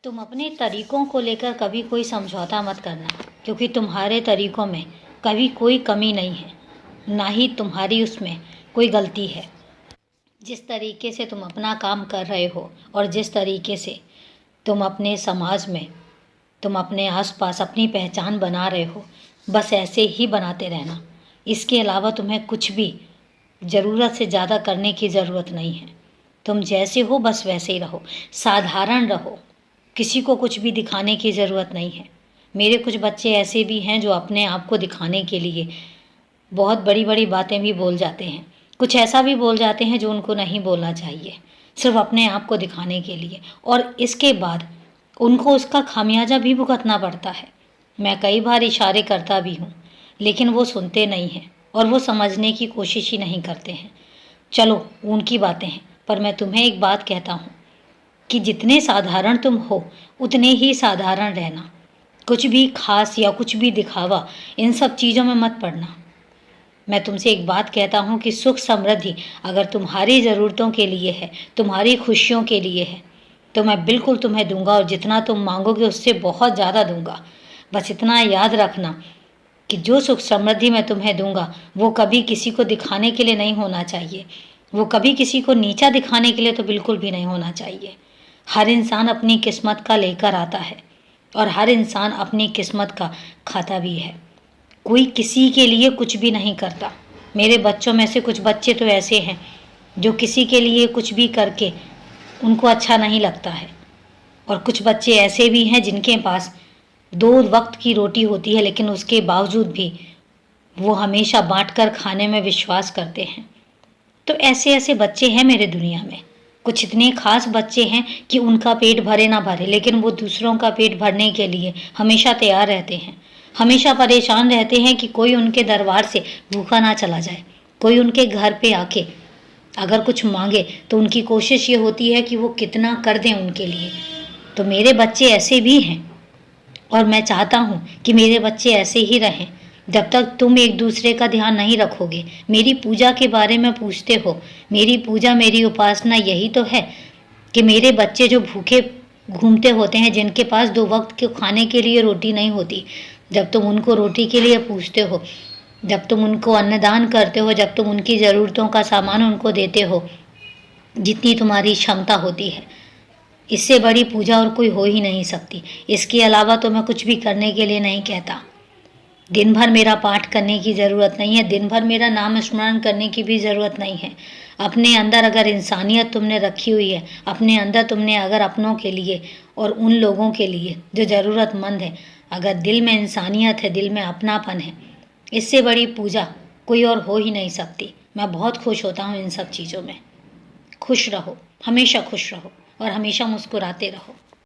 तुम अपने तरीकों को लेकर कभी कोई समझौता मत करना, क्योंकि तुम्हारे तरीकों में कभी कोई कमी नहीं है, ना ही तुम्हारी उसमें कोई गलती है। जिस तरीके से तुम अपना काम कर रहे हो और जिस तरीके से तुम अपने समाज में, तुम अपने आसपास अपनी पहचान बना रहे हो, बस ऐसे ही बनाते रहना। इसके अलावा तुम्हें कुछ भी ज़रूरत से ज़्यादा करने की ज़रूरत नहीं है। तुम जैसे हो बस वैसे ही रहो, साधारण रहो, किसी को कुछ भी दिखाने की ज़रूरत नहीं है। मेरे कुछ बच्चे ऐसे भी हैं जो अपने आप को दिखाने के लिए बहुत बड़ी बड़ी बातें भी बोल जाते हैं, कुछ ऐसा भी बोल जाते हैं जो उनको नहीं बोलना चाहिए, सिर्फ अपने आप को दिखाने के लिए, और इसके बाद उनको उसका खामियाजा भी भुगतना पड़ता है। मैं कई बार इशारे करता भी हूँ, लेकिन वो सुनते नहीं हैं और वो समझने की कोशिश ही नहीं करते हैं। चलो उनकी बातें हैं, पर मैं तुम्हें एक बात कहता हूँ कि जितने साधारण तुम हो उतने ही साधारण रहना। कुछ भी खास या कुछ भी दिखावा, इन सब चीज़ों में मत पड़ना। मैं तुमसे एक बात कहता हूँ कि सुख समृद्धि अगर तुम्हारी ज़रूरतों के लिए है, तुम्हारी खुशियों के लिए है, तो मैं बिल्कुल तुम्हें दूंगा, और जितना तुम मांगोगे उससे बहुत ज़्यादा दूंगा। बस इतना याद रखना कि जो सुख समृद्धि मैं तुम्हें दूंगा वो कभी किसी को दिखाने के लिए नहीं होना चाहिए, वो कभी किसी को नीचा दिखाने के लिए तो बिल्कुल भी नहीं होना चाहिए। हर इंसान अपनी किस्मत का लेकर आता है और हर इंसान अपनी किस्मत का खाता भी है। कोई किसी के लिए कुछ भी नहीं करता। मेरे बच्चों में से कुछ बच्चे तो ऐसे हैं जो किसी के लिए कुछ भी करके उनको अच्छा नहीं लगता है, और कुछ बच्चे ऐसे भी हैं जिनके पास 2 वक्त की रोटी होती है, लेकिन उसके बावजूद भी वो हमेशा बांटकर खाने में विश्वास करते हैं। तो ऐसे ऐसे बच्चे हैं मेरे दुनिया में। कुछ इतने खास बच्चे हैं कि उनका पेट भरे ना भरे, लेकिन वो दूसरों का पेट भरने के लिए हमेशा तैयार रहते हैं, हमेशा परेशान रहते हैं कि कोई उनके दरबार से भूखा ना चला जाए। कोई उनके घर पे आके अगर कुछ मांगे तो उनकी कोशिश ये होती है कि वो कितना कर दें उनके लिए। तो मेरे बच्चे ऐसे भी हैं, और मैं चाहता हूँ कि मेरे बच्चे ऐसे ही रहें। जब तक तुम एक दूसरे का ध्यान नहीं रखोगे, मेरी पूजा के बारे में पूछते हो, मेरी पूजा, मेरी उपासना यही तो है कि मेरे बच्चे जो भूखे घूमते होते हैं, जिनके पास 2 वक्त के खाने के लिए रोटी नहीं होती, जब तुम उनको रोटी के लिए पूछते हो, जब तुम उनको अन्नदान करते हो, जब तुम उनकी ज़रूरतों का सामान उनको देते हो, जितनी तुम्हारी क्षमता होती है, इससे बड़ी पूजा और कोई हो ही नहीं सकती। इसके अलावा तो मैं कुछ भी करने के लिए नहीं कहता। दिन भर मेरा पाठ करने की ज़रूरत नहीं है, दिन भर मेरा नाम स्मरण करने की भी ज़रूरत नहीं है। अपने अंदर अगर इंसानियत तुमने रखी हुई है, अपने अंदर तुमने अगर अपनों के लिए और उन लोगों के लिए जो ज़रूरतमंद है, अगर दिल में इंसानियत है, दिल में अपनापन है, इससे बड़ी पूजा कोई और हो ही नहीं सकती। मैं बहुत खुश होता हूँ इन सब चीज़ों में। खुश रहो, हमेशा खुश रहो और हमेशा मुस्कुराते रहो।